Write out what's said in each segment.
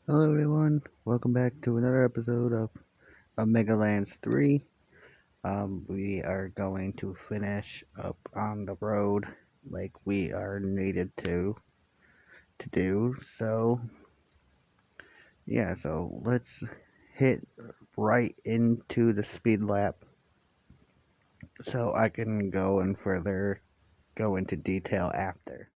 Hello everyone, welcome back to another episode of OmegaLands 3. We are going to finish up on the road like we are needed to do. So let's hit right into the speed lap so I can go and further go into detail after.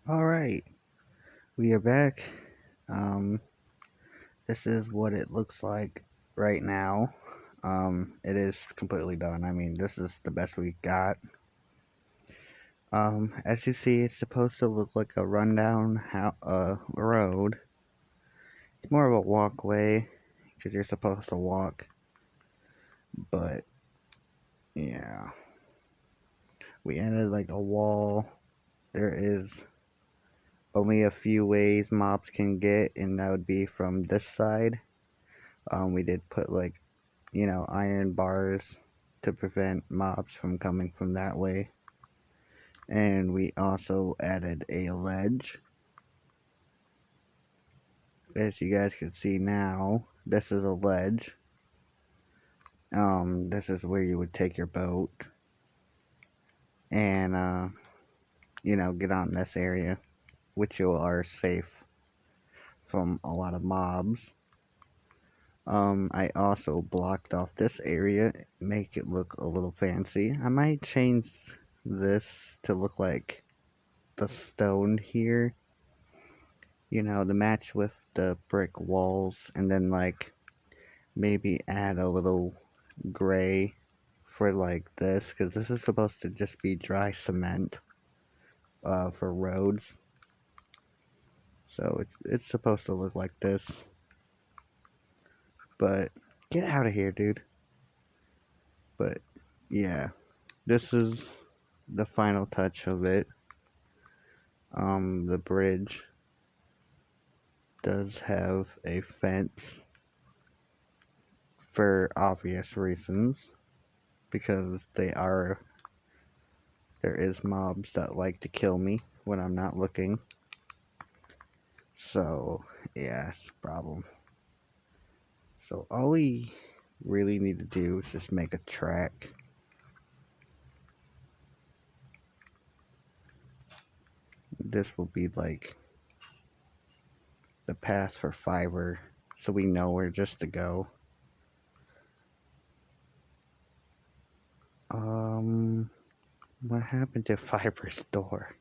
Alright, we are back. Um, this is what it looks like right now. It is completely done. I mean, this is the best we got. As you see, it's supposed to look like a rundown road. It's more of a walkway because you're supposed to walk. But yeah, we ended like a wall. There is only a few ways mobs can get, and that would be from this side. We did put like iron bars to prevent mobs from coming from that way. And we also added a ledge. As you guys can see now, this is a ledge. This is where you would take your boat and, get on this area, which you are safe from a lot of mobs. I also blocked off this area, make it look a little fancy. I might change this to look like the stone here, to match with the brick walls, and then, like, maybe add a little gray for, like, this, because this is supposed to just be dry cement, for roads. So it's supposed to look like this. But get out of here, dude. But yeah, this is the final touch of it. The bridge does have a fence for obvious reasons because there is mobs that like to kill me when I'm not looking. So yeah, it's a problem. So all we really need to do is just make a track. This will be like the path for fiber, so we know where just to go. Um, what happened to Fiber's door?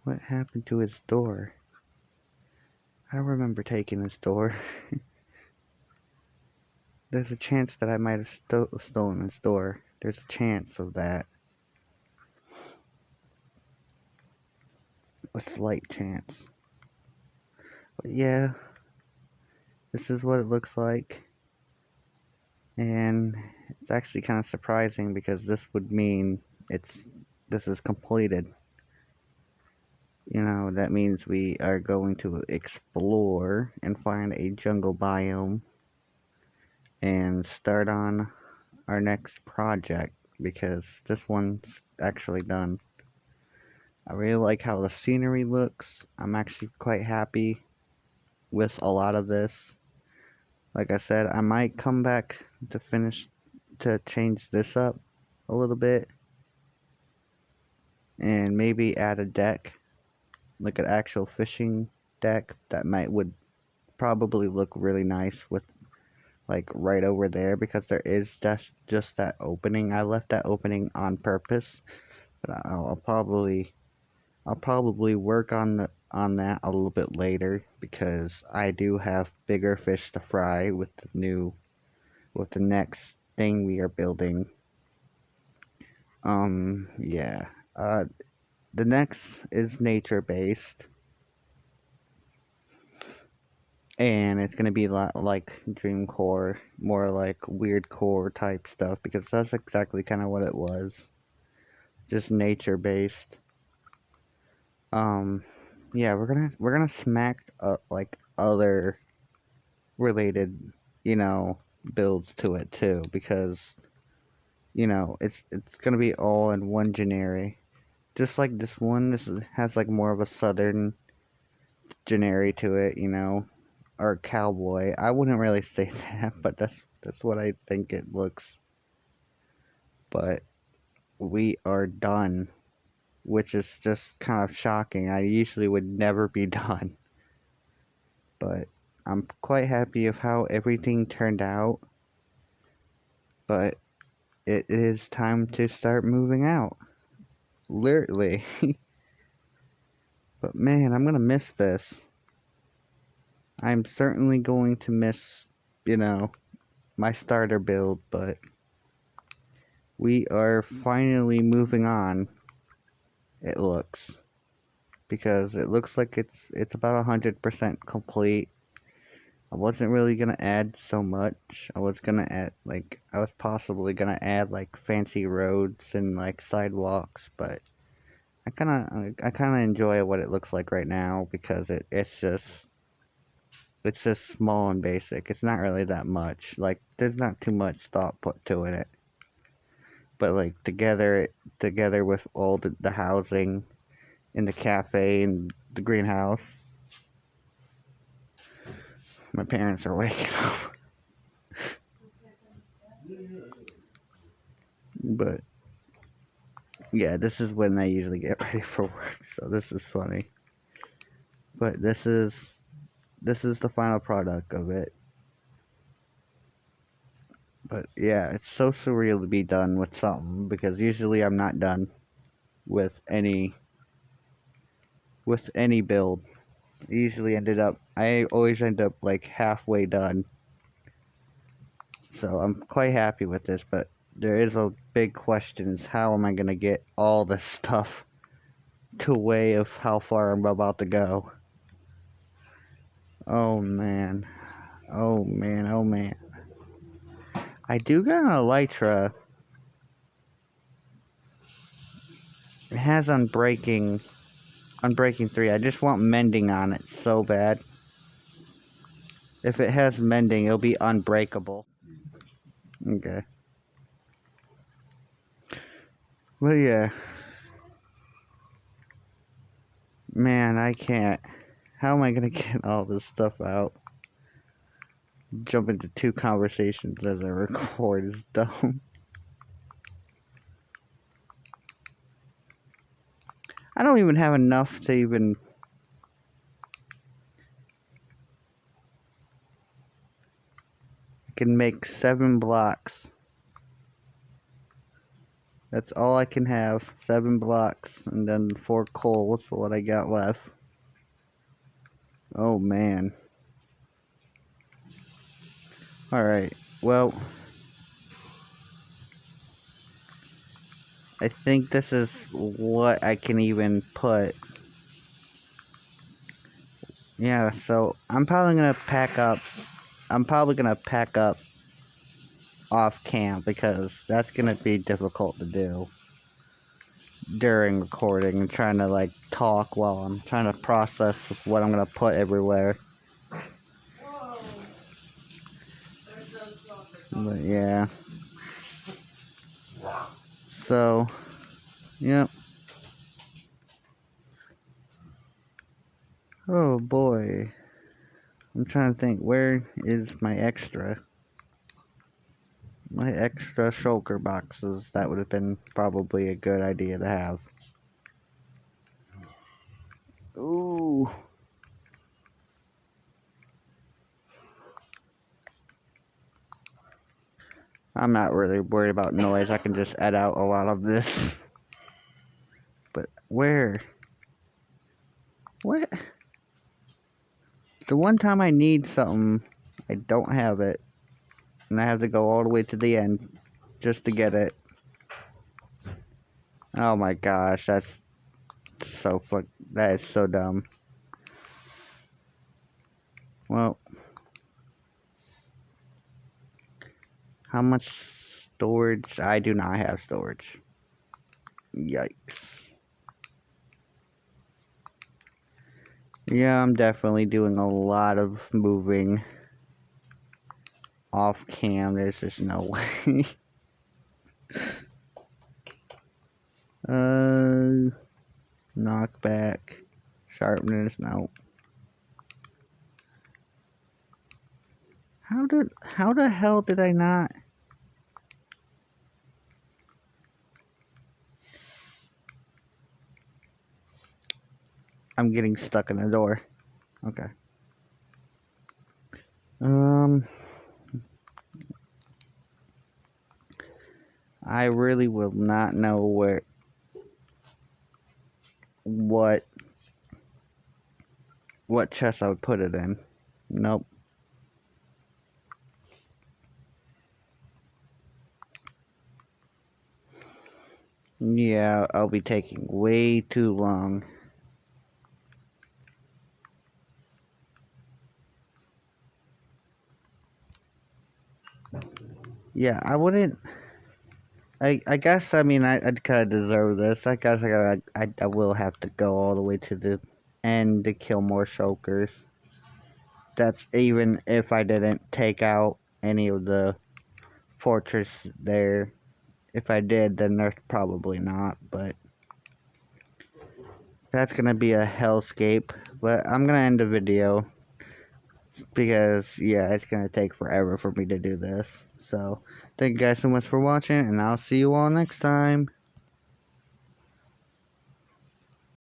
What happened to his door? I don't remember taking his door. There's a chance that I might have stolen his door. There's a chance of that. A slight chance. But yeah, this is what it looks like. And it's actually kind of surprising because this would mean this is completed. You know, that means we are going to explore and find a jungle biome and start on our next project because this one's actually done. I really like how the scenery looks. I'm actually quite happy with a lot of this. Like I said, I might come back to change this up a little bit and maybe add a deck, like an actual fishing deck that would probably look really nice with like right over there because there is just that opening. I left that opening on purpose, but I'll probably work on that a little bit later because I do have bigger fish to fry with the next thing we are building. Yeah. The next is nature based, and it's gonna be a lot like Dream Core, more like weird core type stuff because that's exactly kind of what it was, just nature based. Um, yeah, we're gonna smack up like other related, you know, builds to it too because it's gonna be all in one generic. Just like this one, has like more of a southern generic to it, or cowboy. I wouldn't really say that, but that's what I think it looks. But we are done, which is just kind of shocking. I usually would never be done, but I'm quite happy of how everything turned out. But it is time to start moving out. Literally. But man, I'm gonna miss this. I'm certainly going to miss, my starter build, but we are finally moving on, it looks. Because it looks like it's about 100% complete. I wasn't really gonna add so much. I was possibly gonna add like fancy roads and like sidewalks, but I kinda enjoy what it looks like right now because it's just small and basic. It's not really that much. Like there's not too much thought put to it. But like together with all the housing and the cafe and the greenhouse. My parents are waking up. But yeah, this is when I usually get ready for work, so this is funny. But this is the final product of it. But yeah, it's so surreal to be done with something because usually I'm not done with any build. I always end up like halfway done. So I'm quite happy with this, but there is a big question: is how am I gonna get all this stuff to weigh of how far I'm about to go? Oh man, oh man, oh man. I do got an Elytra. It has Unbreaking 3. I just want Mending on it so bad. If it has Mending, it'll be unbreakable. Okay. Well, yeah. Man, I can't. How am I gonna get all this stuff out? Jump into 2 conversations as I record is dumb. I don't even have enough to even... I can make 7 blocks. That's all I can have. 7 blocks. And then 4 coal. What's what I got left? Oh, man. Alright. Well... I think this is what I can even put. Yeah, so I'm probably gonna pack up. I'm probably gonna pack up off camp because that's gonna be difficult to do. during recording and trying to like talk while I'm trying to process what I'm gonna put everywhere. But yeah. So, yep. Oh boy. I'm trying to think, where is my extra? My extra shulker boxes. That would have been probably a good idea to have. Ooh. I'm not really worried about noise. I can just edit out a lot of this. But where? What? The one time I need something, I don't have it. And I have to go all the way to the end just to get it. Oh my gosh, that's so that is so dumb. Well, how much storage? I do not have storage. Yikes. Yeah, I'm definitely doing a lot of moving off cam. There's just no way. Knockback, sharpness, no. How the hell did I not? I'm getting stuck in the door. Okay. I really will not know what chest I would put it in. Nope. Yeah, I'll be taking way too long. Yeah, I wouldn't. I guess, I mean, I'd kind of deserve this. I guess I will have to go all the way to the end to kill more shulkers. That's even if I didn't take out any of the fortress there. If I did, then there's probably not, but that's gonna be a hellscape. But I'm gonna end the video because, yeah, it's gonna take forever for me to do this. So, thank you guys so much for watching, and I'll see you all next time.